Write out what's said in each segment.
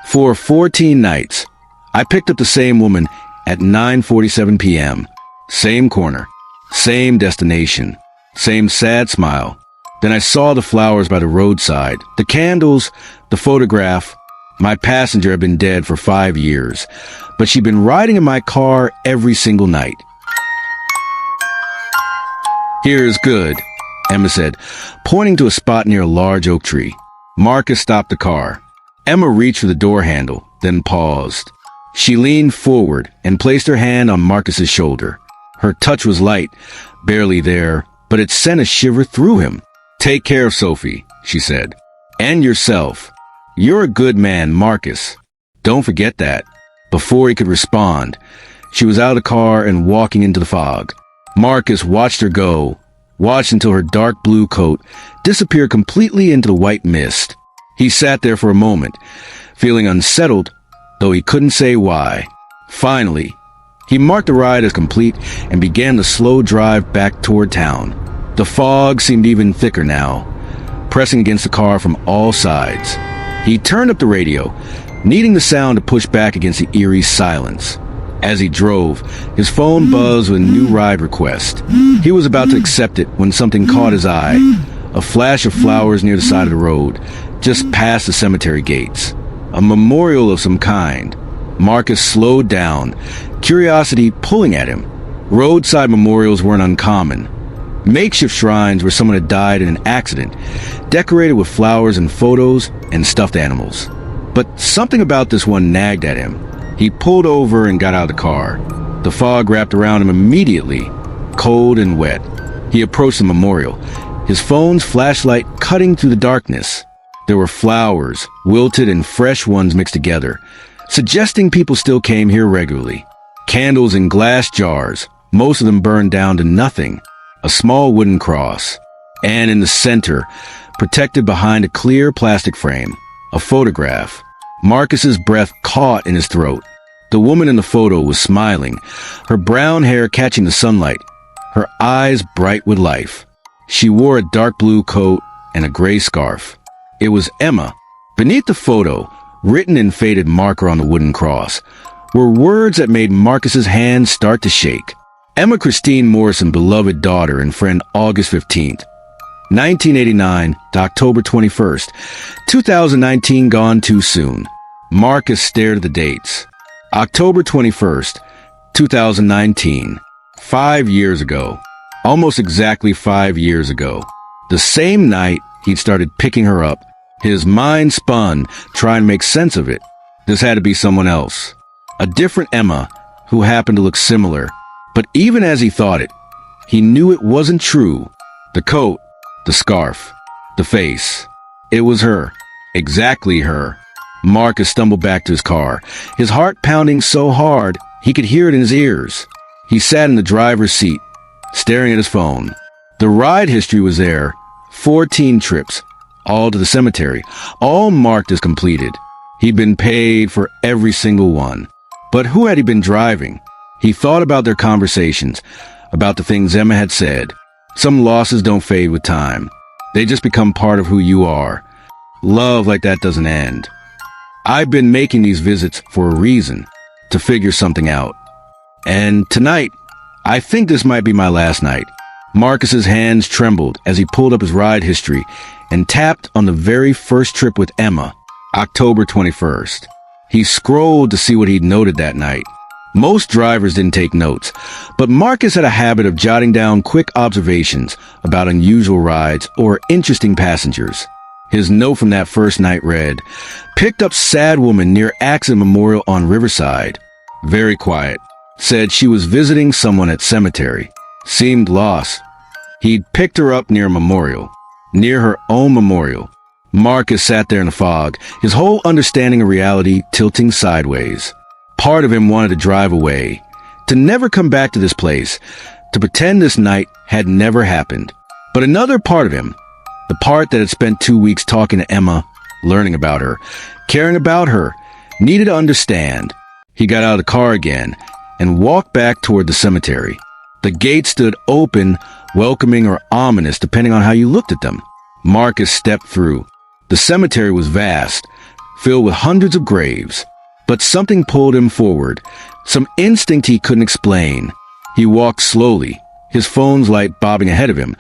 For 14 nights, I picked up the same woman at 9:47 p.m. Same corner, same destination, same sad smile. Then I saw the flowers by the roadside, the candles, the photograph. My passenger had been dead for 5 years, but she'd been riding in my car every single night. "Here's good," Emma said, pointing to a spot near a large oak tree. Marcus stopped the car. Emma reached for the door handle, then paused. She leaned forward and placed her hand on Marcus's shoulder. Her touch was light, barely there, but it sent a shiver through him. "Take care of Sophie," she said. "And yourself. You're a good man, Marcus. Don't forget that." Before he could respond, she was out of the car and walking into the fog. Marcus watched her go, watched until her dark blue coat disappeared completely into the white mist. He sat there for a moment, feeling unsettled, though he couldn't say why. Finally, he marked the ride as complete and began the slow drive back toward town. The fog seemed even thicker now, pressing against the car from all sides. He turned up the radio, needing the sound to push back against the eerie silence. As he drove, his phone buzzed with a new ride request. He was about to accept it when something caught his eye. A flash of flowers near the side of the road, just past the cemetery gates. A memorial of some kind. Marcus slowed down, curiosity pulling at him. Roadside memorials weren't uncommon. Makeshift shrines where someone had died in an accident, decorated with flowers and photos and stuffed animals. But something about this one nagged at him. He pulled over and got out of the car. The fog wrapped around him immediately, cold and wet. He approached the memorial, his phone's flashlight cutting through the darkness. There were flowers, wilted and fresh ones mixed together, suggesting people still came here regularly. Candles in glass jars, most of them burned down to nothing. A small wooden cross. And in the center, protected behind a clear plastic frame, a photograph. Marcus's breath caught in his throat. The woman in the photo was smiling, her brown hair catching the sunlight, her eyes bright with life. She wore a dark blue coat and a gray scarf. It was Emma. Beneath the photo, written in faded marker on the wooden cross, were words that made Marcus's hands start to shake. Emma Christine Morrison, beloved daughter and friend, August 15th. 1989 to October 21st. 2019 gone too soon. Marcus stared at the dates. October 21st, 2019. 5 years ago. Almost exactly 5 years ago. The same night he'd started picking her up. His mind spun, trying to make sense of it. This had to be someone else. A different Emma, who happened to look similar. But even as he thought it, he knew it wasn't true. The coat, the scarf, the face. It was her. Exactly her. Marcus stumbled back to his car, his heart pounding so hard he could hear it in his ears. He sat in the driver's seat, staring at his phone. The ride history was there. 14 trips, all to the cemetery, all marked as completed. He'd been paid for every single one. But who had he been driving? He thought about their conversations, about the things Emma had said. Some losses don't fade with time. They just become part of who you are. Love like that doesn't end. I've been making these visits for a reason, to figure something out. And tonight, I think this might be my last night. Marcus's hands trembled as he pulled up his ride history and tapped on the very first trip with Emma, October 21st. He scrolled to see what he'd noted that night. Most drivers didn't take notes, but Marcus had a habit of jotting down quick observations about unusual rides or interesting passengers. His note from that first night read, "Picked up sad woman near accident memorial on Riverside. Very quiet. Said she was visiting someone at cemetery. Seemed lost. He'd picked her up near a memorial. Near her own memorial." Marcus sat there in the fog, his whole understanding of reality tilting sideways. Part of him wanted to drive away, to never come back to this place, to pretend this night had never happened. But another part of him, the part that had spent 2 weeks talking to Emma, learning about her, caring about her, needed to understand. He got out of the car again and walked back toward the cemetery. The gates stood open, welcoming or ominous depending on how you looked at them. Marcus stepped through. The cemetery was vast, filled with hundreds of graves. But something pulled him forward, some instinct he couldn't explain. He walked slowly, his phone's light bobbing ahead of him,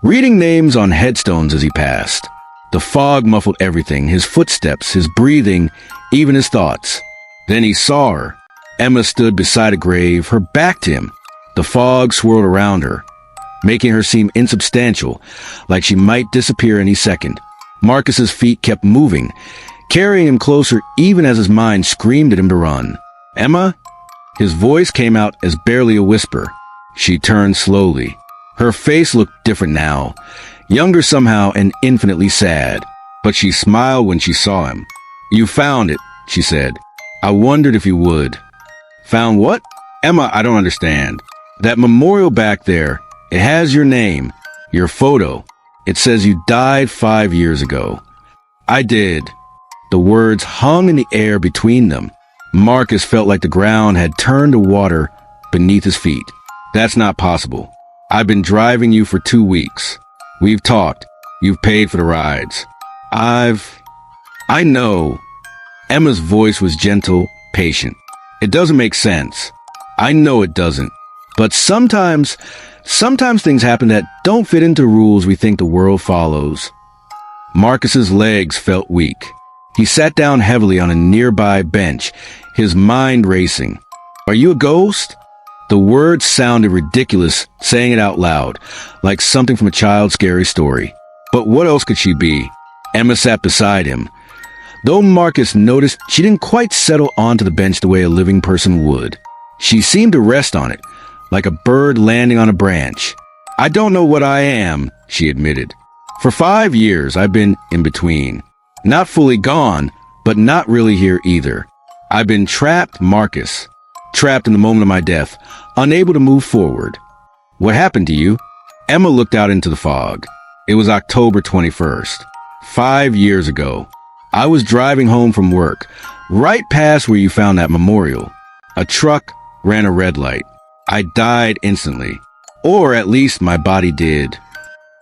reading names on headstones as he passed. The fog muffled everything, his footsteps, his breathing, even his thoughts. Then he saw her. Emma stood beside a grave, her back to him. The fog swirled around her, making her seem insubstantial, like she might disappear any second. Marcus's feet kept moving, carrying him closer even as his mind screamed at him to run. "Emma?" His voice came out as barely a whisper. She turned slowly. Her face looked different now, younger somehow and infinitely sad. But she smiled when she saw him. "You found it," she said. "I wondered if you would." "Found what?" "Emma, I don't understand. That memorial back there, it has your name, your photo. It says you died 5 years ago." "I did." The words hung in the air between them. Marcus felt like the ground had turned to water beneath his feet. "That's not possible. I've been driving you for 2 weeks. We've talked. You've paid for the rides. I know." Emma's voice was gentle, patient. "It doesn't make sense. I know it doesn't. But sometimes things happen that don't fit into the rules we think the world follows." Marcus's legs felt weak. He sat down heavily on a nearby bench, his mind racing. "Are you a ghost?" The words sounded ridiculous, saying it out loud, like something from a child's scary story. But what else could she be? Emma sat beside him. Though Marcus noticed she didn't quite settle onto the bench the way a living person would. She seemed to rest on it, like a bird landing on a branch. "I don't know what I am," she admitted. "For 5 years, I've been in between. Not fully gone, but not really here either. I've been trapped, Marcus. Trapped in the moment of my death, unable to move forward." "What happened to you?" Emma looked out into the fog. It was October 21st. 5 years ago. I was driving home from work, right past where you found that memorial. A truck ran a red light. I died instantly. Or at least my body did.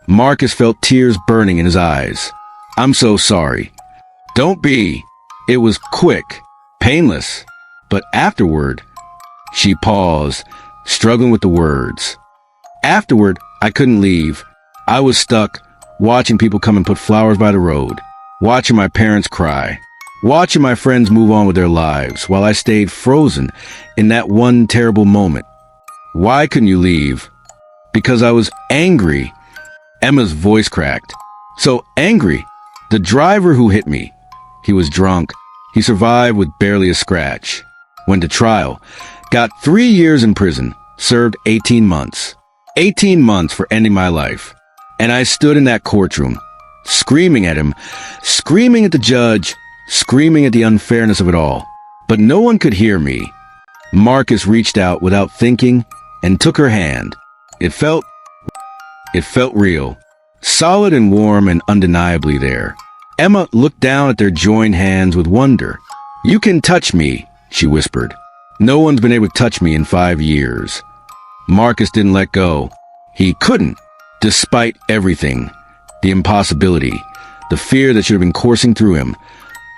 Marcus felt tears burning in his eyes. "I'm so sorry." "Don't be. It was quick, painless. But afterward..." She paused, struggling with the words. "Afterward, I couldn't leave. I was stuck, watching people come and put flowers by the road, watching my parents cry, watching my friends move on with their lives, while I stayed frozen in that one terrible moment." "Why couldn't you leave?" "Because I was angry." Emma's voice cracked. "So angry. The driver who hit me. He was drunk. He survived with barely a scratch. Went to trial. Got 3 years in prison. Served 18 months. 18 months for ending my life. And I stood in that courtroom, screaming at him, screaming at the judge, screaming at the unfairness of it all. But no one could hear me." Marcus reached out without thinking and took her hand. It felt real, solid and warm and undeniably there. Emma looked down at their joined hands with wonder. "You can touch me," she whispered. "No one's been able to touch me in 5 years." Marcus didn't let go. He couldn't, despite everything. The impossibility, the fear that should have been coursing through him.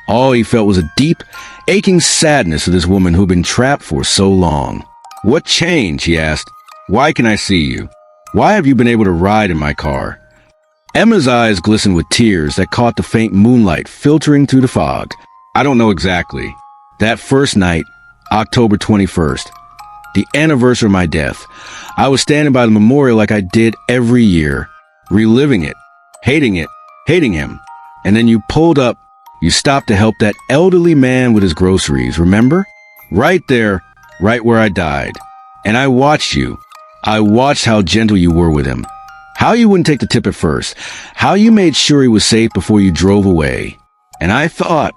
All he felt was a deep, aching sadness of this woman who'd been trapped for so long. "What changed?" he asked. "Why can I see you? Why have you been able to ride in my car?" Emma's eyes glistened with tears that caught the faint moonlight filtering through the fog. "I don't know exactly. That first night, October 21st, the anniversary of my death, I was standing by the memorial like I did every year, reliving it, hating him. And then you pulled up, you stopped to help that elderly man with his groceries, remember? Right there, right where I died. And I watched you. I watched how gentle you were with him. How you wouldn't take the tip at first. How you made sure he was safe before you drove away. And I thought..."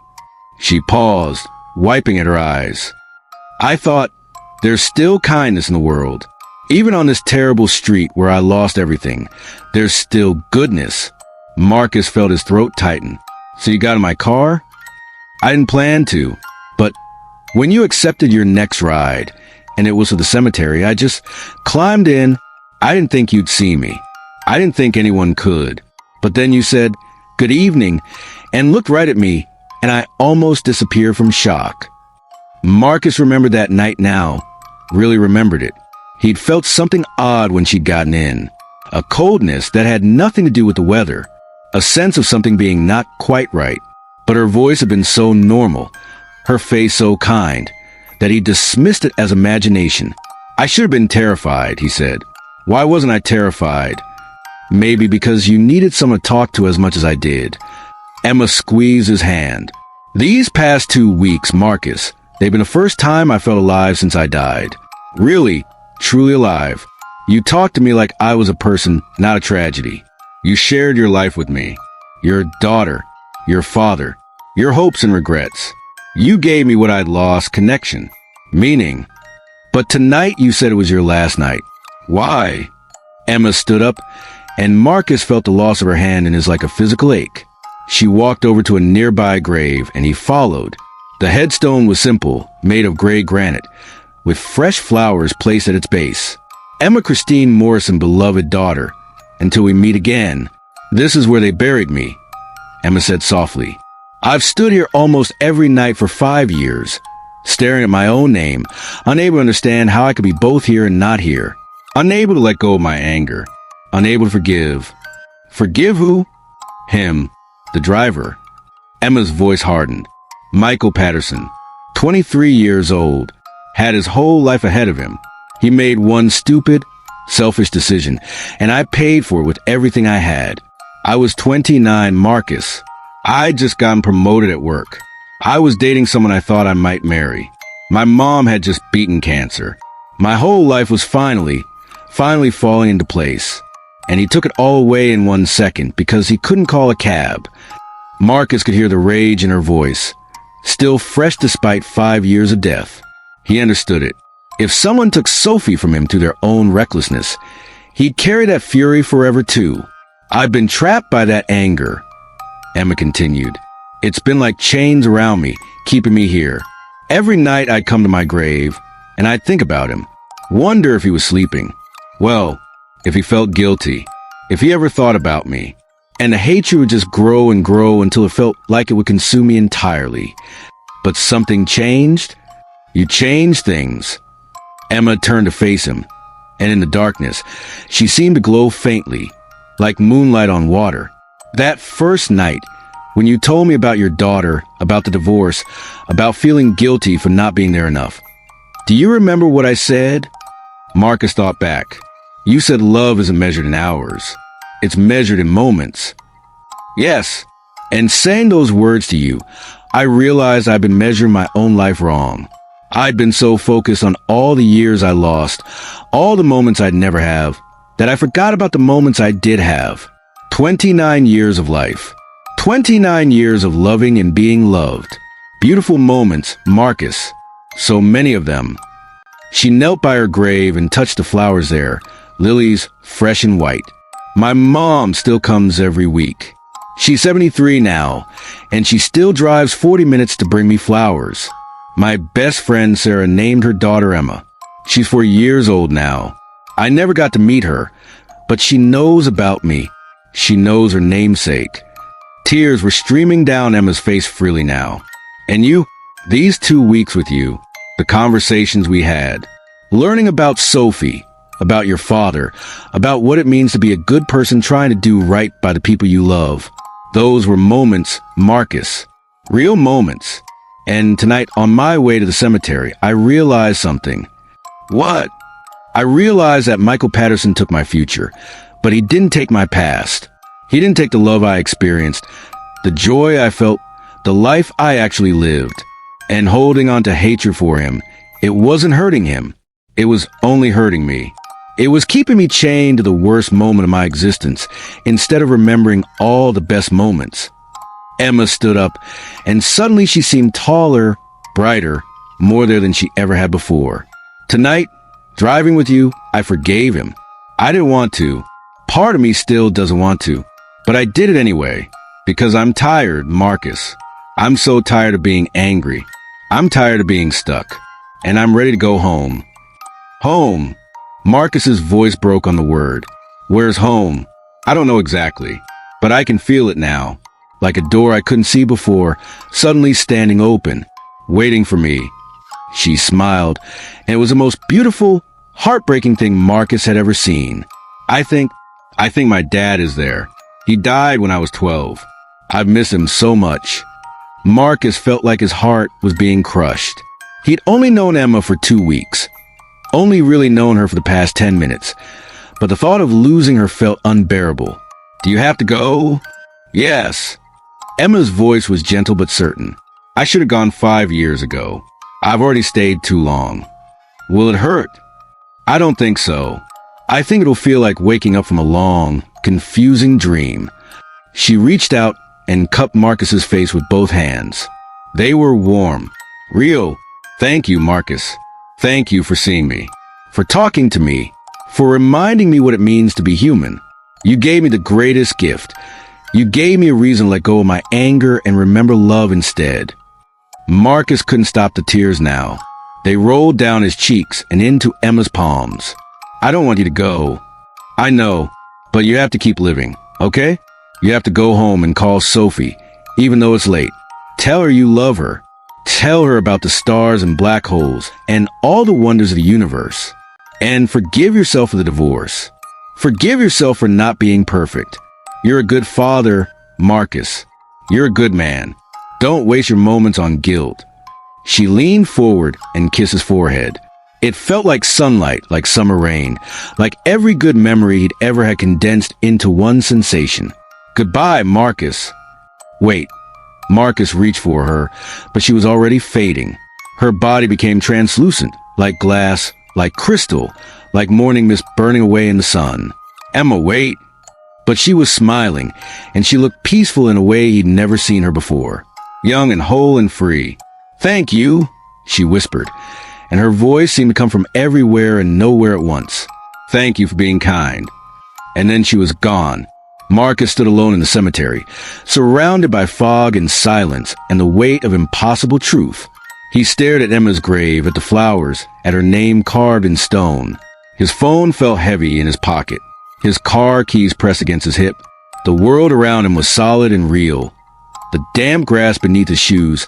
She paused, wiping at her eyes. "I thought, there's still kindness in the world. Even on this terrible street where I lost everything, there's still goodness." Marcus felt his throat tighten. "So you got in my car?" "I didn't plan to. But when you accepted your next ride, and it was to the cemetery, I just climbed in. I didn't think you'd see me. I didn't think anyone could. But then you said, 'Good evening,' and looked right at me, and I almost disappeared from shock. Marcus remembered that night now, really remembered it. He'd felt something odd when she'd gotten in. A coldness that had nothing to do with the weather. A sense of something being not quite right. But her voice had been so normal, her face so kind, that he dismissed it as imagination. I should have been terrified, he said. Why wasn't I terrified? Maybe because you needed someone to talk to as much as I did. Emma squeezed his hand. These past 2 weeks, Marcus, they've been the first time I felt alive since I died. Really, truly alive. You talked to me like I was a person, not a tragedy. You shared your life with me. Your daughter, your father, your hopes and regrets. You gave me what I'd lost, connection, meaning. But tonight you said it was your last night. Why? Emma stood up, and Marcus felt the loss of her hand in his like a physical ache. She walked over to a nearby grave, and he followed. The headstone was simple, made of gray granite, with fresh flowers placed at its base. Emma Christine Morrison, beloved daughter, until we meet again. This is where they buried me, Emma said softly. I've stood here almost every night for 5 years, staring at my own name, unable to understand how I could be both here and not here, unable to let go of my anger, unable to forgive. Forgive who? Him, the driver. Emma's voice hardened. Michael Patterson, 23 years old, had his whole life ahead of him. He made one stupid, selfish decision, and I paid for it with everything I had. I was 29, Marcus. I'd just gotten promoted at work. I was dating someone I thought I might marry. My mom had just beaten cancer. My whole life was finally falling into place. And he took it all away in 1 second because he couldn't call a cab. Marcus could hear the rage in her voice, still fresh despite 5 years of death. He understood it. If someone took Sophie from him through their own recklessness, he'd carry that fury forever too. I've been trapped by that anger, Emma continued. It's been like chains around me, keeping me here. Every night I'd come to my grave, and I'd think about him, wonder if he was sleeping. Well, if he felt guilty, if he ever thought about me. And the hatred would just grow and grow until it felt like it would consume me entirely. But something changed? You changed things. Emma turned to face him, and in the darkness, she seemed to glow faintly, like moonlight on water. That first night, when you told me about your daughter, about the divorce, about feeling guilty for not being there enough. Do you remember what I said? Marcus thought back. You said love isn't measured in hours. It's measured in moments. Yes, and saying those words to you, I realized I've been measuring my own life wrong. I'd been so focused on all the years I lost, all the moments I'd never have, that I forgot about the moments I did have. 29 years of life. 29 years of loving and being loved. Beautiful moments, Marcus. So many of them. She knelt by her grave and touched the flowers there, lilies fresh and white. My mom still comes every week. She's 73 now, and she still drives 40 minutes to bring me flowers. My best friend Sarah named her daughter Emma. She's 4 years old now. I never got to meet her, but she knows about me. She knows her namesake. Tears were streaming down Emma's face freely now. And you, these 2 weeks with you, the conversations we had, learning about Sophie, about your father, about what it means to be a good person trying to do right by the people you love. Those were moments, Marcus. Real moments. And tonight, on my way to the cemetery, I realized something. What? I realized that Michael Patterson took my future, but he didn't take my past. He didn't take the love I experienced, the joy I felt, the life I actually lived. And holding on to hatred for him, it wasn't hurting him. It was only hurting me. It was keeping me chained to the worst moment of my existence, instead of remembering all the best moments. Emma stood up, and suddenly she seemed taller, brighter, more there than she ever had before. Tonight, driving with you, I forgave him. I didn't want to. Part of me still doesn't want to. But I did it anyway, because I'm tired, Marcus. I'm so tired of being angry. I'm tired of being stuck. And I'm ready to go home. Home. Marcus's voice broke on the word. Where's home? I don't know exactly, but I can feel it now. like a door I couldn't see before, suddenly standing open, waiting for me. She smiled, and it was the most beautiful, heartbreaking thing Marcus had ever seen. I think my dad is there. He died when I was 12. I've missed him so much. Marcus felt like his heart was being crushed. He'd only known Emma for 2 weeks. Only really known her for the past 10 minutes. But the thought of losing her felt unbearable. Do you have to go? Yes. Emma's voice was gentle but certain. I should have gone 5 years ago. I've already stayed too long. Will it hurt? I don't think so. I think it'll feel like waking up from a long, confusing dream. She reached out and cupped Marcus's face with both hands. They were warm. Real. Thank you, Marcus. Thank you for seeing me. For talking to me. For reminding me what it means to be human. You gave me the greatest gift. You gave me a reason to let go of my anger and remember love instead. Marcus couldn't stop the tears now. They rolled down his cheeks and into Emma's palms. I don't want you to go. I know, but you have to keep living, okay? You have to go home and call Sophie, even though it's late. Tell her you love her. Tell her about the stars and black holes and all the wonders of the universe. And forgive yourself for the divorce. Forgive yourself for not being perfect. You're a good father, Marcus. You're a good man. Don't waste your moments on guilt. She leaned forward and kissed his forehead. It felt like sunlight, like summer rain, like every good memory he'd ever had condensed into one sensation. Goodbye, Marcus. Wait. Marcus reached for her, but she was already fading. Her body became translucent, like glass, like crystal, like morning mist burning away in the sun. Emma, wait. But she was smiling, and she looked peaceful in a way he'd never seen her before. Young and whole and free. Thank you, she whispered, and her voice seemed to come from everywhere and nowhere at once. Thank you for being kind. And then she was gone. Marcus stood alone in the cemetery, surrounded by fog and silence and the weight of impossible truth. He stared at Emma's grave, at the flowers, at her name carved in stone. His phone felt heavy in his pocket, his car keys pressed against his hip. The world around him was solid and real. The damp grass beneath his shoes,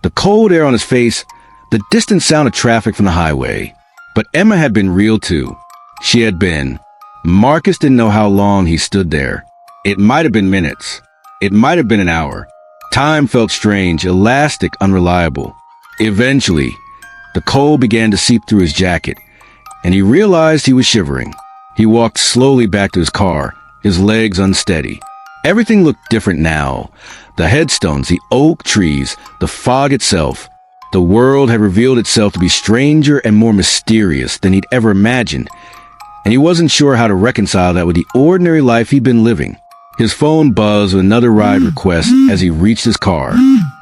the cold air on his face, the distant sound of traffic from the highway. But Emma had been real too. She had been. Marcus didn't know how long he stood there. It might have been minutes. It might have been an hour. Time felt strange, elastic, unreliable. Eventually, the cold began to seep through his jacket, and he realized he was shivering. He walked slowly back to his car, his legs unsteady. Everything looked different now. The headstones, the oak trees, the fog itself. The world had revealed itself to be stranger and more mysterious than he'd ever imagined, and he wasn't sure how to reconcile that with the ordinary life he'd been living. His phone buzzed with another ride request as he reached his car.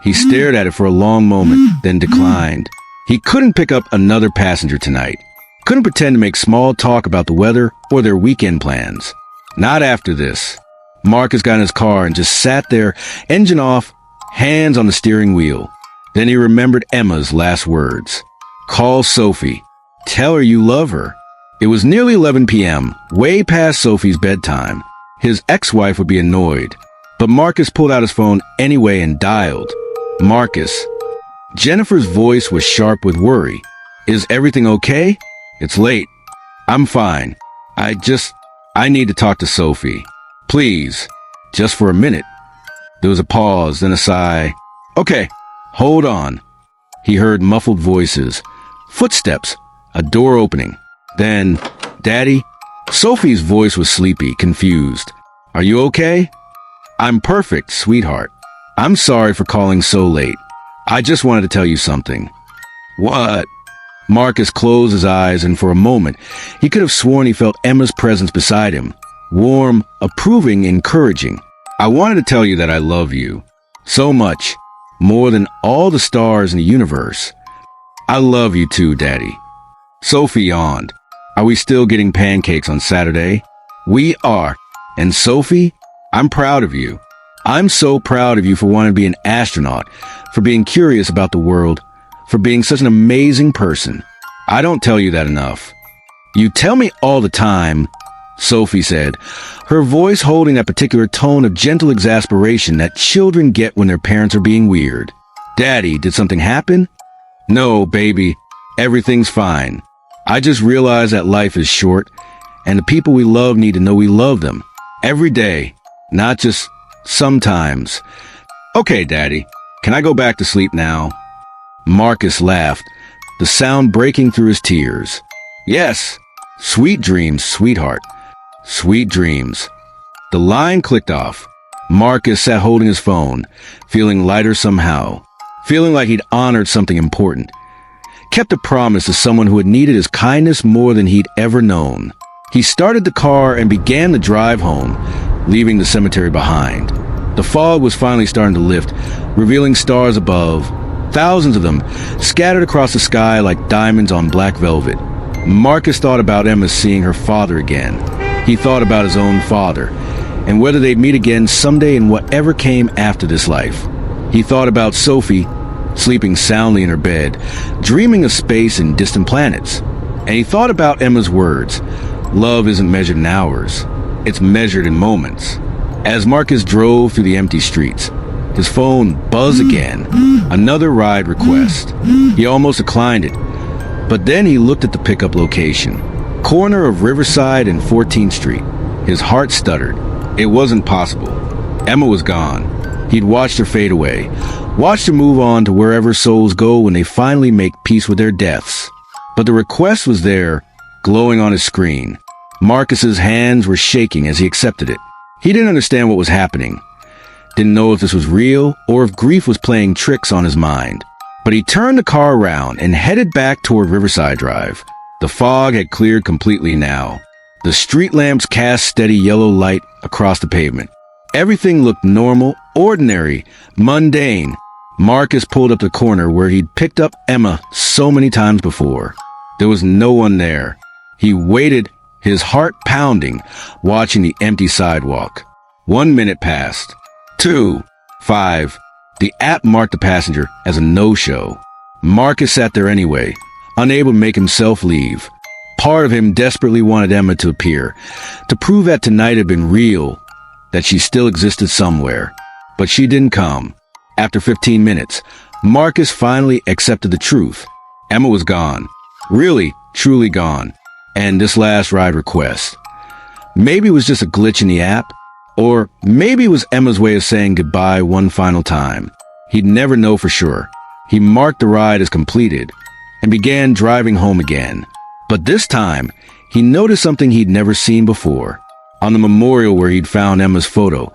He stared at it for a long moment, then declined. He couldn't pick up another passenger tonight. Couldn't pretend to make small talk about the weather or their weekend plans. Not after this. Marcus got in his car and just sat there, engine off, hands on the steering wheel. Then he remembered Emma's last words. Call Sophie. Tell her you love her. It was nearly 11 p.m., way past Sophie's bedtime. His ex-wife would be annoyed. But Marcus pulled out his phone anyway and dialed. Marcus. Jennifer's voice was sharp with worry. Is everything okay? It's late. I'm fine. I need to talk to Sophie. Please. Just for a minute. There was a pause, then a sigh. Okay, hold on. He heard muffled voices. Footsteps. A door opening. Then, Daddy? Sophie's voice was sleepy, confused. Are you okay? I'm perfect, sweetheart. I'm sorry for calling so late. I just wanted to tell you something. What? Marcus closed his eyes, and for a moment, he could have sworn he felt Emma's presence beside him. Warm, approving, encouraging. I wanted to tell you that I love you. So much. More than all the stars in the universe. I love you too, Daddy. Sophie yawned. Are we still getting pancakes on Saturday? We are. And Sophie, I'm proud of you. I'm so proud of you for wanting to be an astronaut, for being curious about the world, for being such an amazing person. I don't tell you that enough. You tell me all the time, Sophie said, her voice holding that particular tone of gentle exasperation that children get when their parents are being weird. Daddy, did something happen? No, baby. Everything's fine. I just realized that life is short, and the people we love need to know we love them. Every day, not just sometimes. Okay, Daddy, can I go back to sleep now? Marcus laughed, the sound breaking through his tears. Yes. Sweet dreams, sweetheart. Sweet dreams. The line clicked off. Marcus sat holding his phone, feeling lighter somehow, feeling like he'd honored something important, kept a promise to someone who had needed his kindness more than he'd ever known. He started the car and began the drive home, leaving the cemetery behind. The fog was finally starting to lift, revealing stars above, thousands of them scattered across the sky like diamonds on black velvet. Marcus thought about Emma seeing her father again. He thought about his own father, and whether they'd meet again someday in whatever came after this life. He thought about Sophie, sleeping soundly in her bed, dreaming of space and distant planets. And he thought about Emma's words, love isn't measured in hours, it's measured in moments. As Marcus drove through the empty streets, his phone buzzed again, another ride request. He almost declined it, but then he looked at the pickup location, corner of Riverside and 14th Street. His heart stuttered. It wasn't possible. Emma was gone. He'd watched her fade away, watched her move on to wherever souls go when they finally make peace with their deaths. But the request was there, glowing on his screen. Marcus's hands were shaking as he accepted it. He didn't understand what was happening. Didn't know if this was real or if grief was playing tricks on his mind. But he turned the car around and headed back toward Riverside Drive. The fog had cleared completely now. The street lamps cast steady yellow light across the pavement. Everything looked normal, ordinary, mundane. Marcus pulled up the corner where he'd picked up Emma so many times before. There was no one there. He waited, his heart pounding, watching the empty sidewalk. 1 minute passed. 2, 5. The app marked the passenger as a no-show. Marcus sat there anyway, unable to make himself leave. Part of him desperately wanted Emma to appear, to prove that tonight had been real, that she still existed somewhere. But she didn't come. After 15 minutes, Marcus finally accepted the truth. Emma was gone. Really, truly gone. And this last ride request. Maybe it was just a glitch in the app, or maybe it was Emma's way of saying goodbye one final time. He'd never know for sure. He marked the ride as completed and began driving home again. But this time, he noticed something he'd never seen before. On the memorial where he'd found Emma's photo,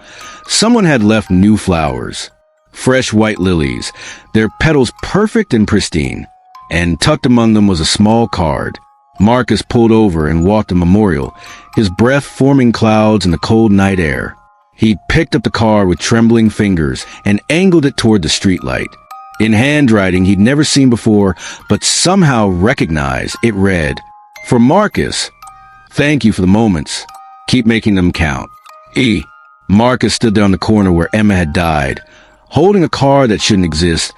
someone had left new flowers. Fresh white lilies, their petals perfect and pristine. And tucked among them was a small card. Marcus pulled over and walked the memorial, his breath forming clouds in the cold night air. He picked up the car with trembling fingers and angled it toward the streetlight. In handwriting he'd never seen before, but somehow recognized, it read, "For Marcus, thank you for the moments. Keep making them count. E." Marcus stood there on the corner where Emma had died, holding a card that shouldn't exist,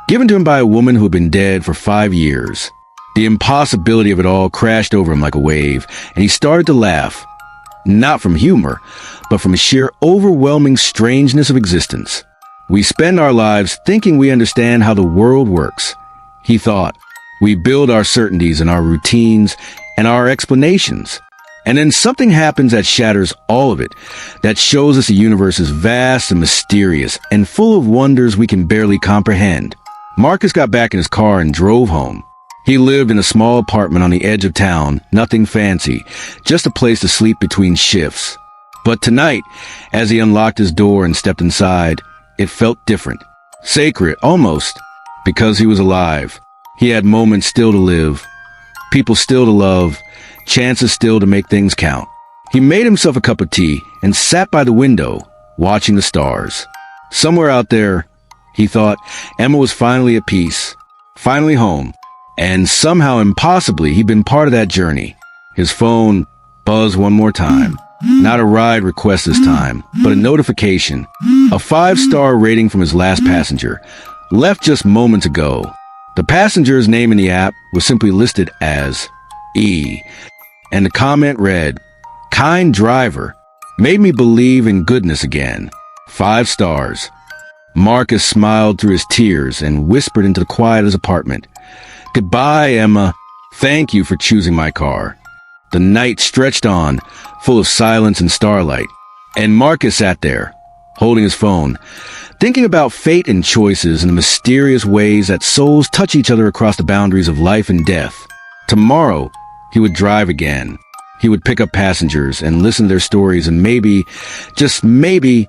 given to him by a woman who had been dead for 5 years. The impossibility of it all crashed over him like a wave, and he started to laugh. Not from humor, but from a sheer overwhelming strangeness of existence. We spend our lives thinking we understand how the world works. He thought, we build our certainties and our routines and our explanations. And then something happens that shatters all of it, that shows us the universe is vast and mysterious and full of wonders we can barely comprehend. Marcus got back in his car and drove home. He lived in a small apartment on the edge of town, nothing fancy, just a place to sleep between shifts. But tonight, as he unlocked his door and stepped inside, it felt different. Sacred, almost, because he was alive. He had moments still to live, people still to love, chances still to make things count. He made himself a cup of tea and sat by the window, watching the stars. Somewhere out there, he thought, Emma was finally at peace, finally home. And somehow, impossibly, he'd been part of that journey. His phone buzzed one more time. Not a ride request this time, but a notification. A 5-star rating from his last passenger, left just moments ago. The passenger's name in the app was simply listed as E. And the comment read, kind driver, made me believe in goodness again. 5 stars. Marcus smiled through his tears and whispered into the quiet of his apartment. Goodbye, Emma. Thank you for choosing my car. The night stretched on, full of silence and starlight, and Marcus sat there, holding his phone, thinking about fate and choices and the mysterious ways that souls touch each other across the boundaries of life and death. Tomorrow, he would drive again. He would pick up passengers and listen to their stories and maybe, just maybe,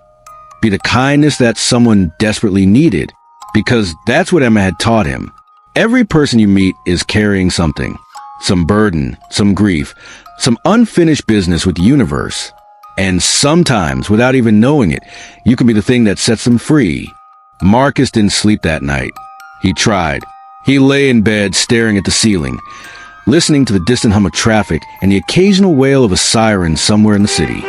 be the kindness that someone desperately needed, because that's what Emma had taught him. Every person you meet is carrying something, some burden, some grief, some unfinished business with the universe. And sometimes, without even knowing it, you can be the thing that sets them free. Marcus didn't sleep that night. He tried. He lay in bed staring at the ceiling, listening to the distant hum of traffic and the occasional wail of a siren somewhere in the city.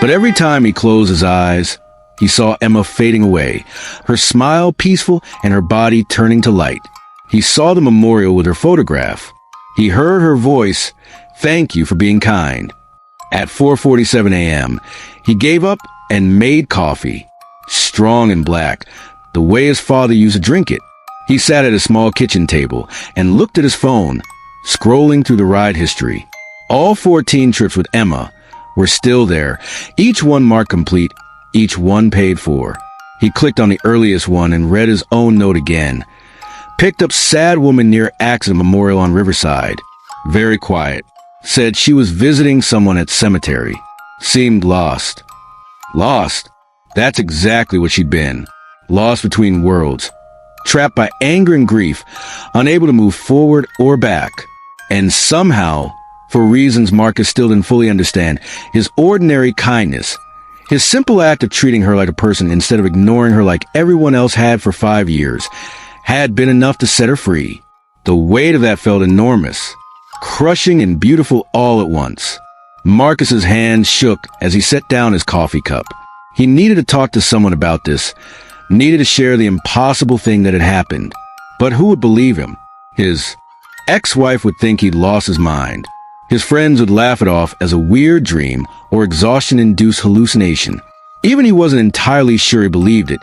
But every time he closed his eyes, he saw Emma fading away, her smile peaceful and her body turning to light. He saw the memorial with her photograph. He heard her voice, "Thank you for being kind." At 4:47 a.m., he gave up and made coffee, strong and black, the way his father used to drink it. He sat at a small kitchen table and looked at his phone, scrolling through the ride history. All 14 trips with Emma were still there, each one marked complete, each one paid for. He clicked on the earliest one and read his own note again. Picked up sad woman near accident memorial on Riverside. Very quiet. Said she was visiting someone at cemetery. Seemed lost. Lost? That's exactly what she'd been. Lost between worlds. Trapped by anger and grief, unable to move forward or back. And somehow, for reasons Marcus still didn't fully understand, his ordinary kindness, his simple act of treating her like a person instead of ignoring her like everyone else had for 5 years, had been enough to set her free. The weight of that felt enormous, crushing and beautiful all at once. Marcus's hand shook as he set down his coffee cup. He needed to talk to someone about this, needed to share the impossible thing that had happened. But who would believe him? His ex-wife would think he'd lost his mind. His friends would laugh it off as a weird dream or exhaustion-induced hallucination. Even he wasn't entirely sure he believed it,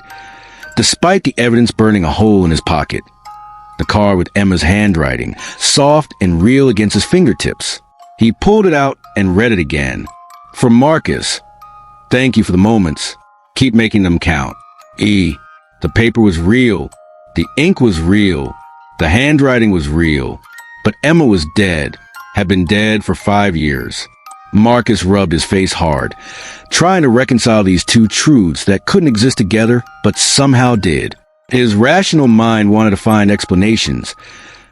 despite the evidence burning a hole in his pocket. The card with Emma's handwriting, soft and real against his fingertips. He pulled it out and read it again. For Marcus, thank you for the moments. Keep making them count. E. The paper was real. The ink was real. The handwriting was real. But Emma was dead, had been dead for 5 years. Marcus rubbed his face hard, trying to reconcile these two truths that couldn't exist together, but somehow did. His rational mind wanted to find explanations.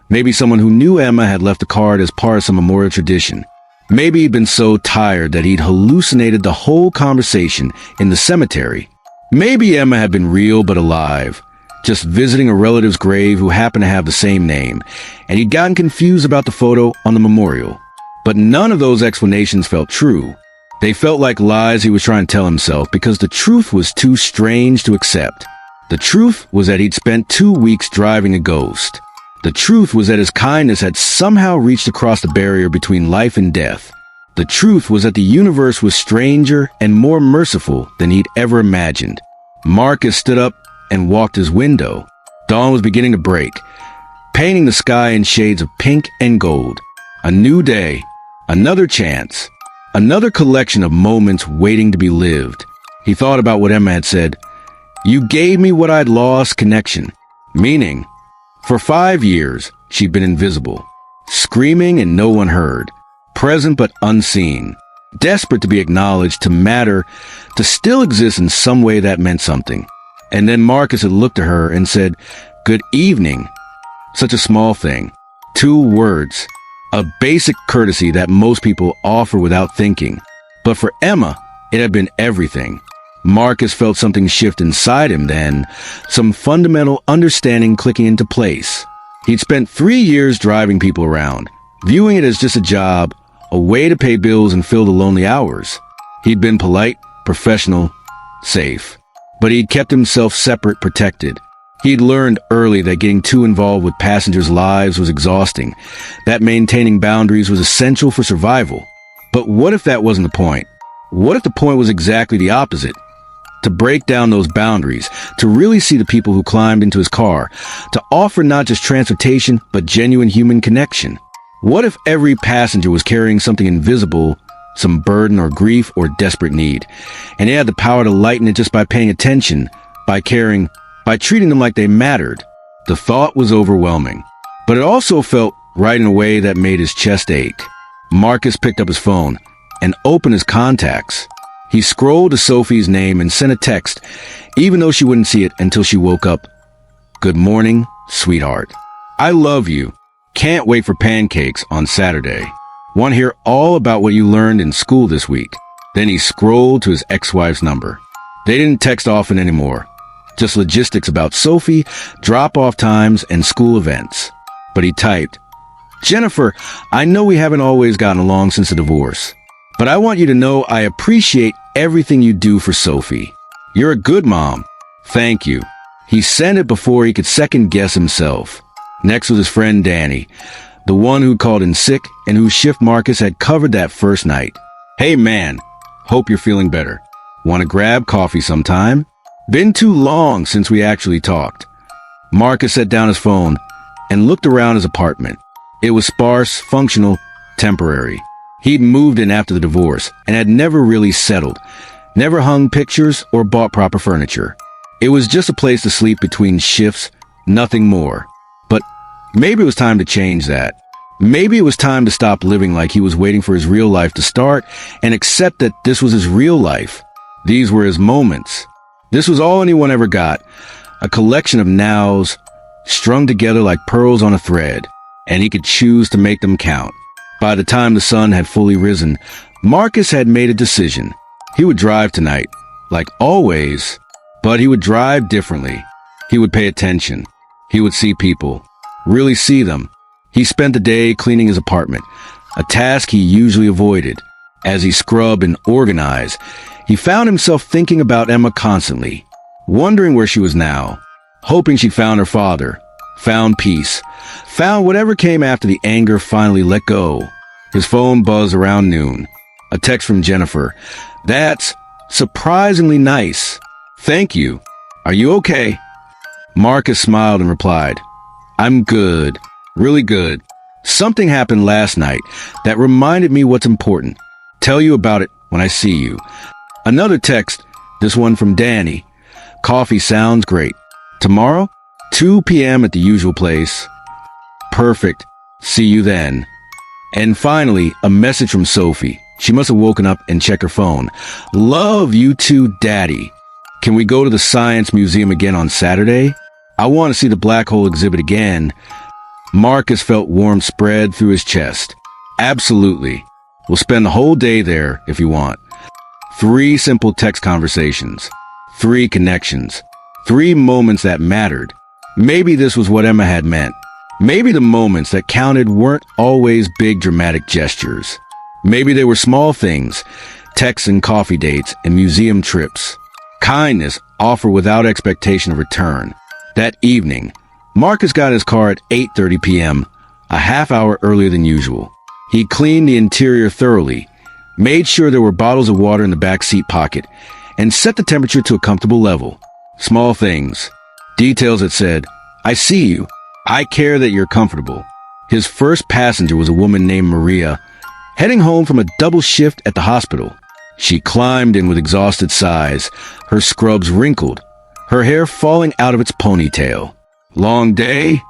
Maybe someone who knew Emma had left the card as part of some memorial tradition. Maybe he'd been so tired that he'd hallucinated the whole conversation in the cemetery. Maybe Emma had been real but alive, just visiting a relative's grave who happened to have the same name, and he'd gotten confused about the photo on the memorial. But none of those explanations felt true. They felt like lies he was trying to tell himself because the truth was too strange to accept. The truth was that he'd spent 2 weeks driving a ghost. The truth was that his kindness had somehow reached across the barrier between life and death. The truth was that the universe was stranger and more merciful than he'd ever imagined. Marcus stood up and walked his window. Dawn was beginning to break, painting the sky in shades of pink and gold. A new day, another chance, another collection of moments waiting to be lived. He thought about what Emma had said. You gave me what I'd lost, connection. Meaning, for 5 years, she'd been invisible, screaming and no one heard, present but unseen, desperate to be acknowledged, to matter, to still exist in some way that meant something. And then Marcus had looked at her and said, "Good evening." Such a small thing. 2 words. A basic courtesy that most people offer without thinking. But for Emma, it had been everything. Marcus felt something shift inside him then, some fundamental understanding clicking into place. He'd spent 3 years driving people around, viewing it as just a job, a way to pay bills and fill the lonely hours. He'd been polite, professional, safe. But he'd kept himself separate, protected. He'd learned early that getting too involved with passengers' lives was exhausting, that maintaining boundaries was essential for survival. But what if that wasn't the point? What if the point was exactly the opposite? To break down those boundaries, to really see the people who climbed into his car, to offer not just transportation, but genuine human connection. What if every passenger was carrying something invisible, some burden or grief or desperate need, and they had the power to lighten it just by paying attention, by caring, by treating them like they mattered? The thought was overwhelming, but it also felt right in a way that made his chest ache. Marcus picked up his phone and opened his contacts. He scrolled to Sophie's name and sent a text, even though she wouldn't see it until she woke up. "Good morning, sweetheart. I love you. Can't wait for pancakes on Saturday. Want to hear all about what you learned in school this week." Then he scrolled to his ex-wife's number. They didn't text often anymore. Just logistics about Sophie, drop-off times, and school events. But he typed, "Jennifer, I know we haven't always gotten along since the divorce, but I want you to know I appreciate everything you do for Sophie. You're a good mom. Thank you." He sent it before he could second-guess himself. Next was his friend Danny, the one who called in sick and whose shift Marcus had covered that first night. "Hey man, hope you're feeling better. Want to grab coffee sometime? Been too long since we actually talked." Marcus set down his phone and looked around his apartment. It was sparse, functional, temporary. He'd moved in after the divorce and had never really settled, never hung pictures or bought proper furniture. It was just a place to sleep between shifts, nothing more. But maybe it was time to change that. Maybe it was time to stop living like he was waiting for his real life to start and accept that this was his real life. These were his moments. This was all anyone ever got, a collection of nows strung together like pearls on a thread, and he could choose to make them count. By the time the sun had fully risen, Marcus had made a decision. He would drive tonight, like always, but he would drive differently. He would pay attention. He would see people, really see them. He spent the day cleaning his apartment, a task he usually avoided. As he scrubbed and organized, he found himself thinking about Emma constantly, wondering where she was now, hoping she found her father, found peace, found whatever came after the anger finally let go. His phone buzzed around noon. A text from Jennifer. "That's surprisingly nice. Thank you. Are you okay?" Marcus smiled and replied, "I'm good. Really good. Something happened last night that reminded me what's important. Tell you about it when I see you." Another text, this one from Danny. "Coffee sounds great. Tomorrow, 2 p.m. at the usual place." Perfect. See you then. And finally, a message from Sophie. She must have woken up and checked her phone. "Love you too, Daddy. Can we go to the Science Museum again on Saturday? I want to see the black hole exhibit again." Marcus felt warmth spread through his chest. "Absolutely. We'll spend the whole day there if you want." 3 simple text conversations. 3 connections. 3 moments that mattered. Maybe this was what Emma had meant. Maybe the moments that counted weren't always big dramatic gestures. Maybe they were small things, texts and coffee dates and museum trips. Kindness offered without expectation of return. That evening, Marcus got his car at 8:30 p.m., a half hour earlier than usual. He cleaned the interior thoroughly, made sure there were bottles of water in the back seat pocket, and set the temperature to a comfortable level. Small things. Details that said, "I see you. I care that you're comfortable." His first passenger was a woman named Maria, heading home from a double shift at the hospital. She climbed in with exhausted sighs, her scrubs wrinkled, her hair falling out of its ponytail. "Long day?"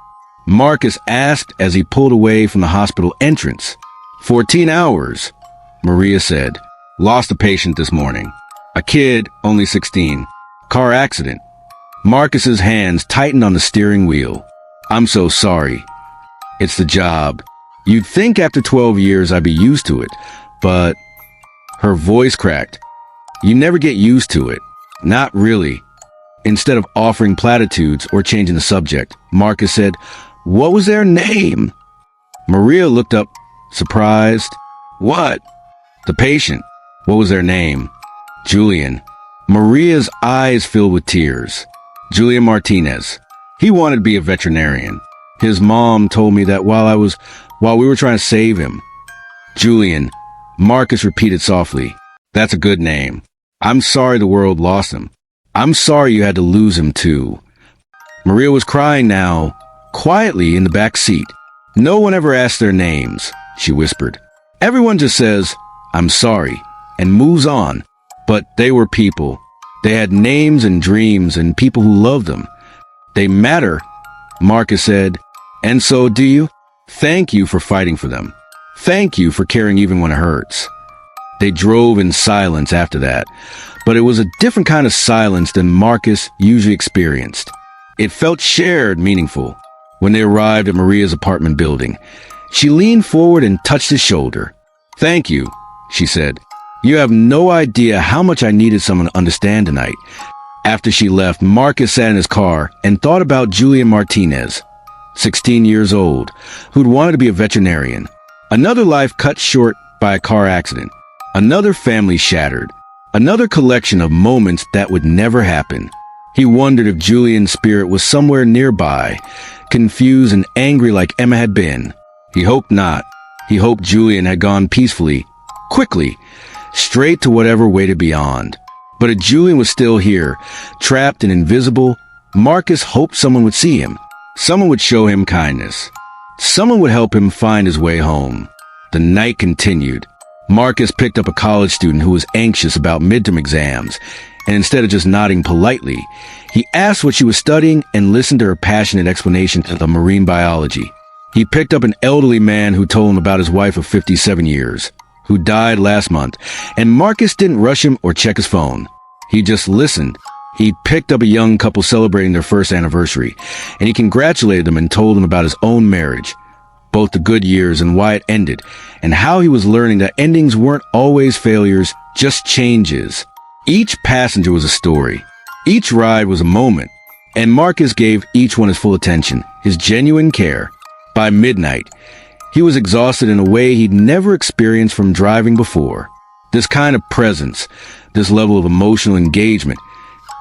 Marcus asked as he pulled away from the hospital entrance. 14 hours, Maria said. "Lost a patient this morning. A kid, only 16. Car accident." Marcus's hands tightened on the steering wheel. "I'm so sorry. It's the job. You'd think after 12 years I'd be used to it, but..." Her voice cracked. "You never get used to it. Not really." Instead of offering platitudes or changing the subject, Marcus said, "What was their name?" Maria looked up, surprised. "What?" "The patient. What was their name?" "Julian." Maria's eyes filled with tears. "Julian Martinez. He wanted to be a veterinarian. His mom told me that while we were trying to save him." "Julian, Marcus repeated softly. That's a good name. I'm sorry the world lost him. I'm sorry you had to lose him too. Maria was crying now, quietly in the back seat. No one ever asks their names, she whispered. Everyone just says, I'm sorry, and moves on. But they were people. They had names and dreams and people who loved them. They matter, Marcus said. And so do you? Thank you for fighting for them. Thank you for caring even when it hurts. They drove in silence after that, but it was a different kind of silence than Marcus usually experienced. It felt shared, meaningful. When they arrived at Maria's apartment building, she leaned forward and touched his shoulder. Thank you, she said. You have no idea how much I needed someone to understand tonight. After she left, Marcus sat in his car and thought about Julian Martinez, 16 years old, who'd wanted to be a veterinarian. Another life cut short by a car accident. Another family shattered. Another collection of moments that would never happen. He wondered if Julian's spirit was somewhere nearby, confused and angry like Emma had been. He hoped not. He hoped Julian had gone peacefully, quickly, straight to whatever waited beyond. But if Julian was still here, trapped and invisible, Marcus hoped someone would see him. Someone would show him kindness. Someone would help him find his way home. The night continued. Marcus picked up a college student who was anxious about midterm exams, and instead of just nodding politely, he asked what she was studying and listened to her passionate explanation of marine biology. He picked up an elderly man who told him about his wife of 57 years, who died last month, and Marcus didn't rush him or check his phone. He just listened. He picked up a young couple celebrating their first anniversary, and he congratulated them and told them about his own marriage, both the good years and why it ended, and how he was learning that endings weren't always failures, just changes. Each passenger was a story. Each ride was a moment, and Marcus gave each one his full attention, his genuine care. By midnight, he was exhausted in a way he'd never experienced from driving before. This kind of presence, this level of emotional engagement,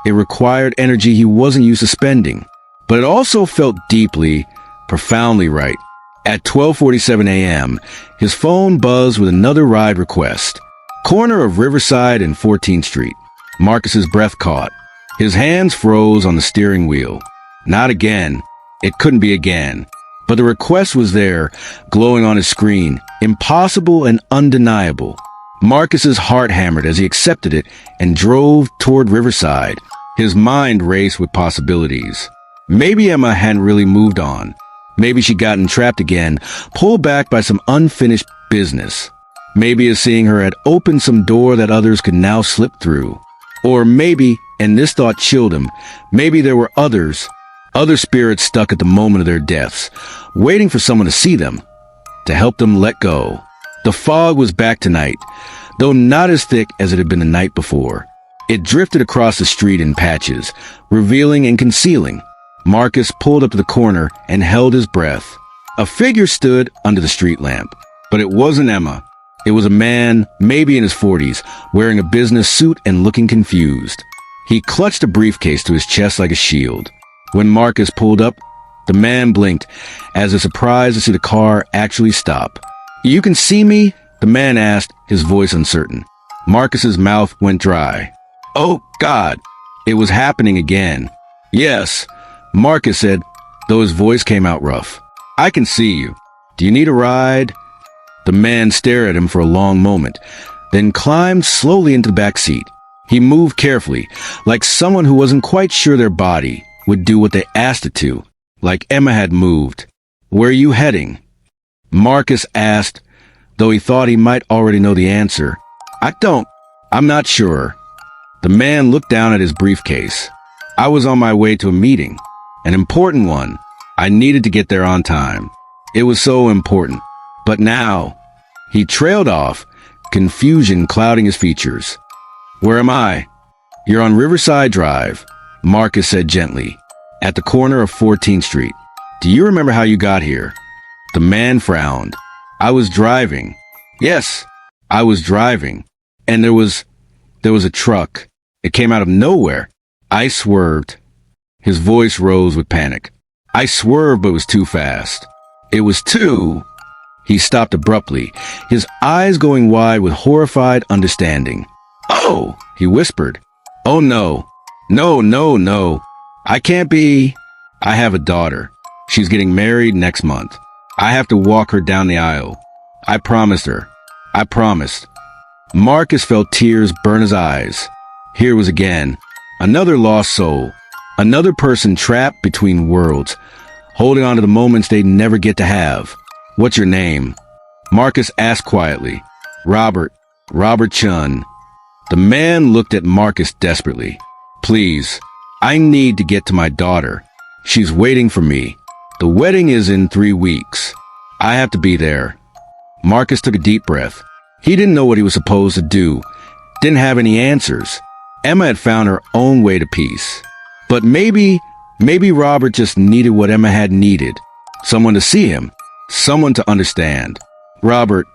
it required energy he wasn't used to spending, but it also felt deeply, profoundly right. At 12:47 a.m., his phone buzzed with another ride request. Corner of Riverside and 14th Street. Marcus's breath caught. His hands froze on the steering wheel. Not again. It couldn't be again. But the request was there, glowing on his screen, impossible and undeniable. Marcus's heart hammered as he accepted it and drove toward Riverside. His mind raced with possibilities. Maybe Emma hadn't really moved on. Maybe she'd gotten trapped again, pulled back by some unfinished business. Maybe his seeing her had opened some door that others could now slip through. Or maybe, and this thought chilled him, maybe there were others, other spirits stuck at the moment of their deaths, waiting for someone to see them, to help them let go. The fog was back tonight, though not as thick as it had been the night before. It drifted across the street in patches, revealing and concealing. Marcus pulled up to the corner and held his breath. A figure stood under the street lamp, but it wasn't Emma. It was a man, maybe in his 40s, wearing a business suit and looking confused. He clutched a briefcase to his chest like a shield. When Marcus pulled up, the man blinked, as if surprised to see the car actually stop. "You can see me?" the man asked, his voice uncertain. Marcus's mouth went dry. Oh, God! It was happening again. "Yes," Marcus said, though his voice came out rough. "I can see you. Do you need a ride?" The man stared at him for a long moment, then climbed slowly into the back seat. He moved carefully, like someone who wasn't quite sure their body would do what they asked it to, like Emma had moved. "Where are you heading?" Marcus asked, though he thought he might already know the answer. I'm not sure." The man looked down at his briefcase. "I was on my way to a meeting, an important one. I needed to get there on time. It was so important. But now," he trailed off, confusion clouding his features. "Where am I?" "You're on Riverside Drive," Marcus said gently, "at the corner of 14th Street. Do you remember how you got here?" The man frowned. "I was driving." "Yes, I was driving. And there was a truck. It came out of nowhere. I swerved." His voice rose with panic. "I swerved, but it was too fast." "It was too..." He stopped abruptly, his eyes going wide with horrified understanding. "Oh," he whispered. "Oh no. No, no, no. I can't be. I have a daughter. She's getting married next month. I have to walk her down the aisle. I promised her. I promised." Marcus felt tears burn his eyes. Here was again another lost soul, another person trapped between worlds, holding on to the moments they'd never get to have. "What's your name?" Marcus asked quietly. Robert Chun." The man looked at Marcus desperately. "Please, I need to get to my daughter. She's waiting for me. The wedding is in 3 weeks. I have to be there." Marcus took a deep breath. He didn't know what he was supposed to do, didn't have any answers. Emma had found her own way to peace. But maybe Robert just needed what Emma had needed. Someone to see him, someone to understand. "Robert,"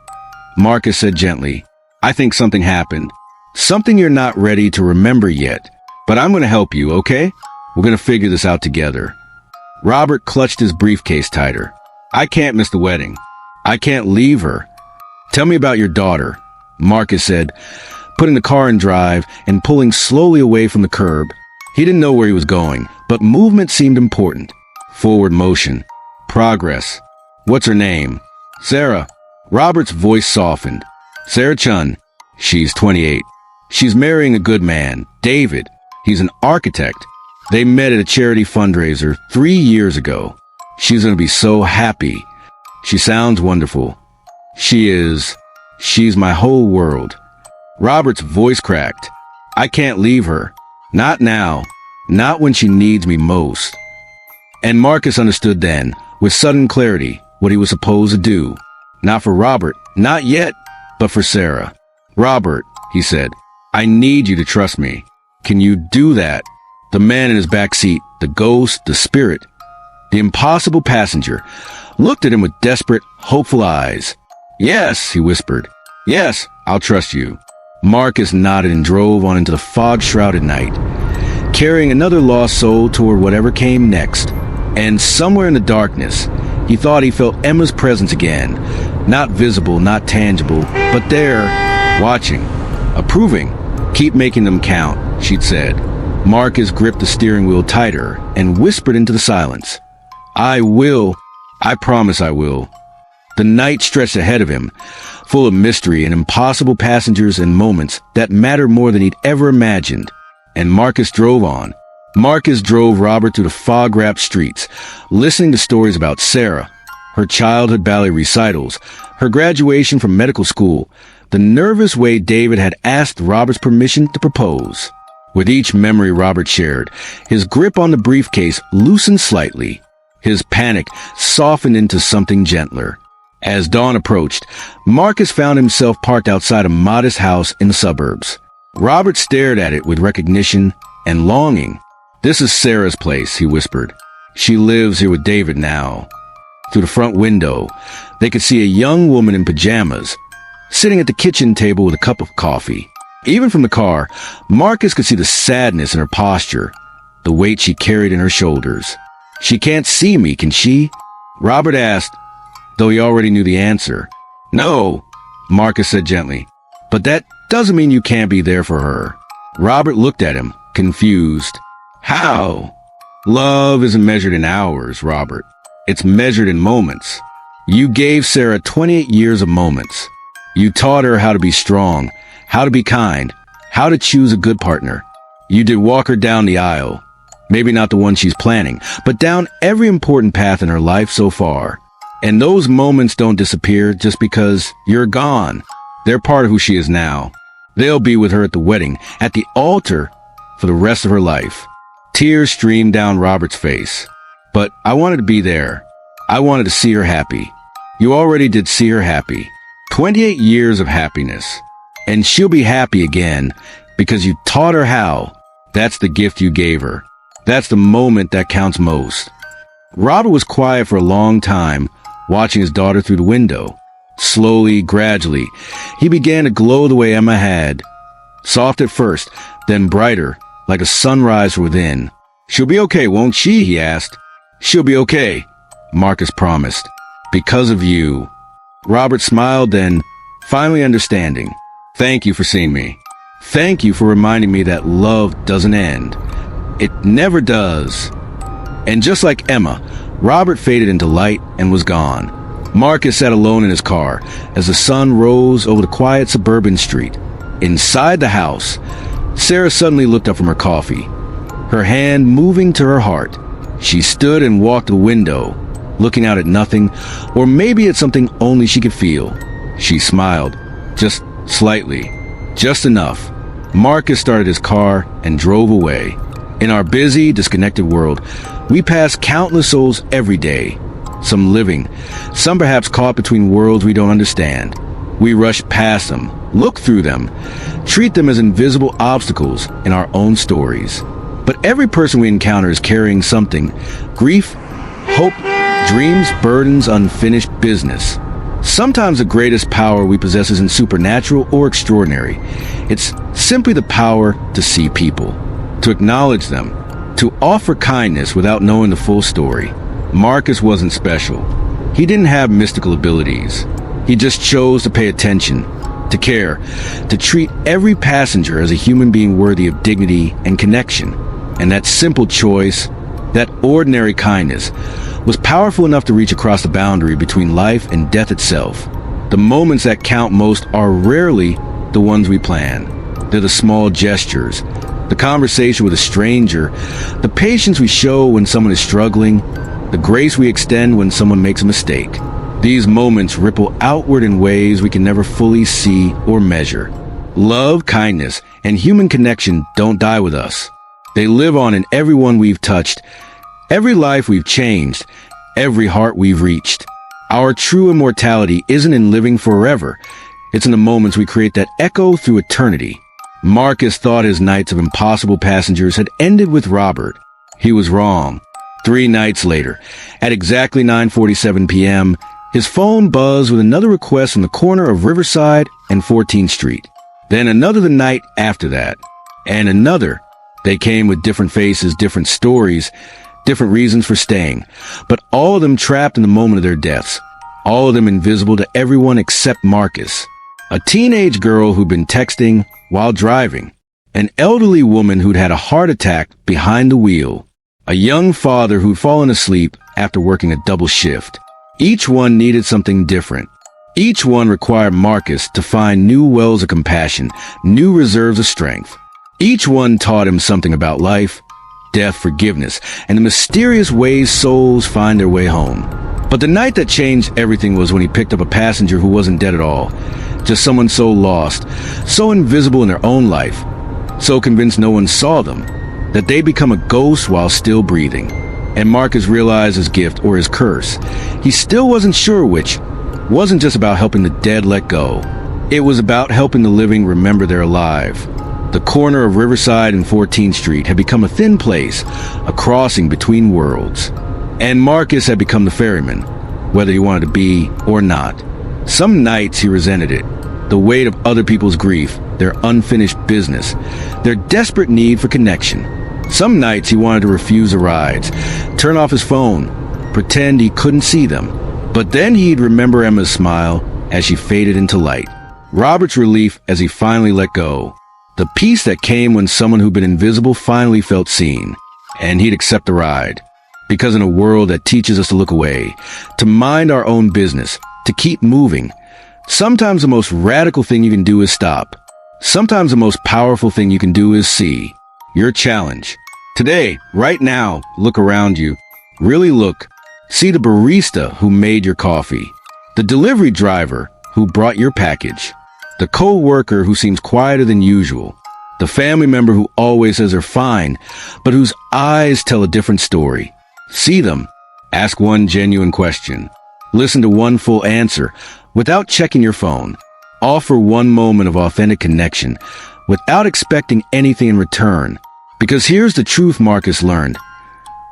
Marcus said gently, "I think something happened. Something you're not ready to remember yet. But I'm going to help you, okay? We're going to figure this out together." Robert clutched his briefcase tighter. "I can't miss the wedding. I can't leave her." "Tell me about your daughter," Marcus said, putting the car in drive and pulling slowly away from the curb. He didn't know where he was going, but movement seemed important. Forward motion. Progress. "What's her name?" "Sarah." Robert's voice softened. "Sarah Chun. She's 28. She's marrying a good man, David. He's an architect. They met at a charity fundraiser 3 years ago. She's going to be so happy. She sounds wonderful. She's my whole world." Robert's voice cracked. "I can't leave her. Not now. Not when she needs me most." And Marcus understood then, with sudden clarity, what he was supposed to do. Not for Robert, not yet, but for Sarah. "Robert," he said, "I need you to trust me. Can you do that?" The man in his back seat, the ghost, the spirit, the impossible passenger, looked at him with desperate, hopeful eyes. "Yes," he whispered. "Yes, I'll trust you." Marcus nodded and drove on into the fog-shrouded night, carrying another lost soul toward whatever came next. And somewhere in the darkness, he thought he felt Emma's presence again. Not visible, not tangible, but there, watching, approving. "Keep making them count," she'd said. Marcus gripped the steering wheel tighter and whispered into the silence. "I will. I promise I will." The night stretched ahead of him, full of mystery and impossible passengers and moments that mattered more than he'd ever imagined. And Marcus drove on. Marcus drove Robert through the fog-wrapped streets, listening to stories about Sarah, her childhood ballet recitals, her graduation from medical school, the nervous way David had asked Robert's permission to propose. With each memory Robert shared, his grip on the briefcase loosened slightly. His panic softened into something gentler. As dawn approached, Marcus found himself parked outside a modest house in the suburbs. Robert stared at it with recognition and longing. "This is Sarah's place," he whispered. "She lives here with David now." Through the front window, they could see a young woman in pajamas, sitting at the kitchen table with a cup of coffee. Even from the car, Marcus could see the sadness in her posture, the weight she carried in her shoulders. "She can't see me, can she?" Robert asked, though he already knew the answer. "No," Marcus said gently, "but that doesn't mean you can't be there for her." Robert looked at him, confused. "How?" "Love isn't measured in hours, Robert. It's measured in moments. You gave Sarah 28 years of moments. You taught her how to be strong, how to be kind, how to choose a good partner. You did walk her down the aisle. Maybe not the one she's planning, but down every important path in her life so far. And those moments don't disappear just because you're gone. They're part of who she is now. They'll be with her at the wedding, at the altar, for the rest of her life." Tears streamed down Robert's face. "But I wanted to be there. I wanted to see her happy." "You already did see her happy. 28 years of happiness. And she'll be happy again because you taught her how. That's the gift you gave her. That's the moment that counts most." Robert was quiet for a long time, watching his daughter through the window. Slowly, gradually, he began to glow the way Emma had. Soft at first, then brighter, like a sunrise from within. "She'll be okay, won't she?" he asked. "She'll be okay," Marcus promised. "Because of you." Robert smiled, then, finally understanding. Thank you for seeing me. Thank you for reminding me that love doesn't end. It never does. And just like Emma, Robert faded into light and was gone. Marcus sat alone in his car as the sun rose over the quiet suburban street. Inside the house, Sarah suddenly looked up from her coffee, her hand moving to her heart. She stood and walked to the window, looking out at nothing, or maybe at something only she could feel. She smiled, just slightly, just enough. Marcus started his car and drove away. In our busy, disconnected world, we pass countless souls every day. Some living, some perhaps caught between worlds we don't understand. We rush past them, look through them, treat them as invisible obstacles in our own stories. But every person we encounter is carrying something: grief, hope, dreams, burdens, unfinished business. Sometimes the greatest power we possess isn't supernatural or extraordinary. It's simply the power to see people, to acknowledge them, to offer kindness without knowing the full story. Marcus wasn't special. He didn't have mystical abilities. He just chose to pay attention, to care, to treat every passenger as a human being worthy of dignity and connection. And that simple choice, that ordinary kindness, was powerful enough to reach across the boundary between life and death itself. The moments that count most are rarely the ones we plan. They're the small gestures, the conversation with a stranger, the patience we show when someone is struggling, the grace we extend when someone makes a mistake. These moments ripple outward in ways we can never fully see or measure. Love, kindness, and human connection don't die with us. They live on in everyone we've touched, every life we've changed, every heart we've reached. Our true immortality isn't in living forever. It's in the moments we create that echo through eternity. Marcus thought his nights of impossible passengers had ended with Robert. He was wrong. 3 nights later, at exactly 9:47 p.m., his phone buzzed with another request from the corner of Riverside and 14th Street. Then another the night after that. And another. They came with different faces, different stories, different reasons for staying, but all of them trapped in the moment of their deaths. All of them invisible to everyone except Marcus. A teenage girl who'd been texting while driving. An elderly woman who'd had a heart attack behind the wheel. A young father who'd fallen asleep after working a double shift. Each one needed something different. Each one required Marcus to find new wells of compassion, new reserves of strength. Each one taught him something about life, death, forgiveness, and the mysterious ways souls find their way home. But the night that changed everything was when he picked up a passenger who wasn't dead at all. Just someone so lost, so invisible in their own life, so convinced no one saw them, that they become a ghost while still breathing. And Marcus realized his gift or his curse. He still wasn't sure which. Wasn't just about helping the dead let go. It was about helping the living remember they're alive. The corner of Riverside and 14th Street had become a thin place, a crossing between worlds. And Marcus had become the ferryman, whether he wanted to be or not. Some nights he resented it. The weight of other people's grief, their unfinished business, their desperate need for connection. Some nights he wanted to refuse the rides, turn off his phone, pretend he couldn't see them. But then he'd remember Emma's smile as she faded into light. Robert's relief as he finally let go. The peace that came when someone who'd been invisible finally felt seen. And he'd accept the ride. Because in a world that teaches us to look away, to mind our own business, to keep moving, sometimes the most radical thing you can do is stop. Sometimes the most powerful thing you can do is see. Your challenge. Today, right now, look around you. Really look. See the barista who made your coffee. The delivery driver who brought your package. The co-worker who seems quieter than usual. The family member who always says they're fine, but whose eyes tell a different story. See them. Ask one genuine question. Listen to one full answer without checking your phone. Offer one moment of authentic connection without expecting anything in return. Because here's the truth Marcus learned.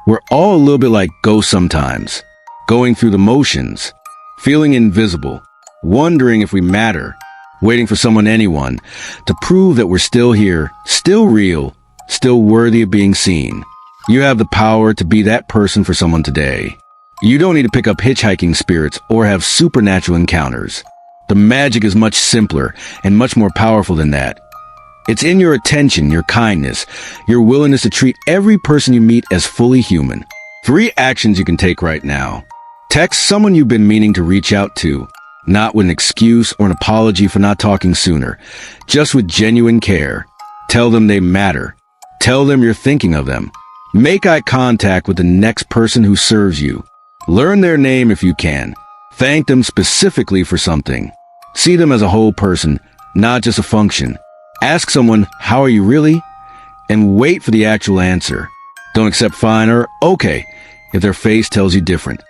We're all a little bit like ghosts sometimes. Going through the motions. Feeling invisible. Wondering if we matter. Waiting for anyone, to prove that we're still here, still real, still worthy of being seen. You have the power to be that person for someone today. You don't need to pick up hitchhiking spirits or have supernatural encounters. The magic is much simpler and much more powerful than that. It's in your attention, your kindness, your willingness to treat every person you meet as fully human. 3 actions you can take right now. Text someone you've been meaning to reach out to, not with an excuse or an apology for not talking sooner, just with genuine care. Tell them they matter. Tell them you're thinking of them. Make eye contact with the next person who serves you. Learn their name if you can. Thank them specifically for something. See them as a whole person, not just a function. Ask someone, "How are you really?" and wait for the actual answer. Don't accept fine or okay if their face tells you different.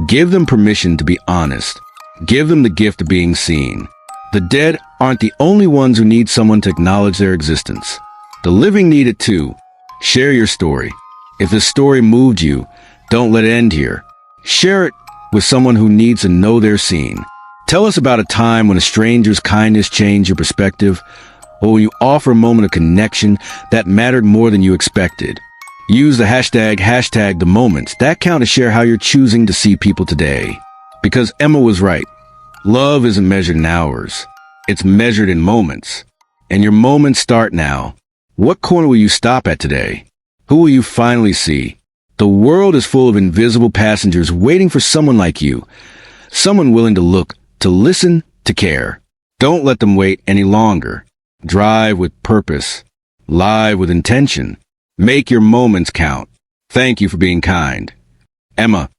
Give them permission to be honest. Give them the gift of being seen. The dead aren't the only ones who need someone to acknowledge their existence. The living need it too. Share your story. If this story moved you, don't let it end here. Share it with someone who needs to know they're seen. Tell us about a time when a stranger's kindness changed your perspective, or when you offer a moment of connection that mattered more than you expected. Use the hashtag the moments that count to share how you're choosing to see people today. Because Emma was right. Love isn't measured in hours. It's measured in moments. And your moments start now. What corner will you stop at today? Who will you finally see? The world is full of invisible passengers waiting for someone like you. Someone willing to look, to listen, to care. Don't let them wait any longer. Drive with purpose. Live with intention. Make your moments count. Thank you for being kind. Emma.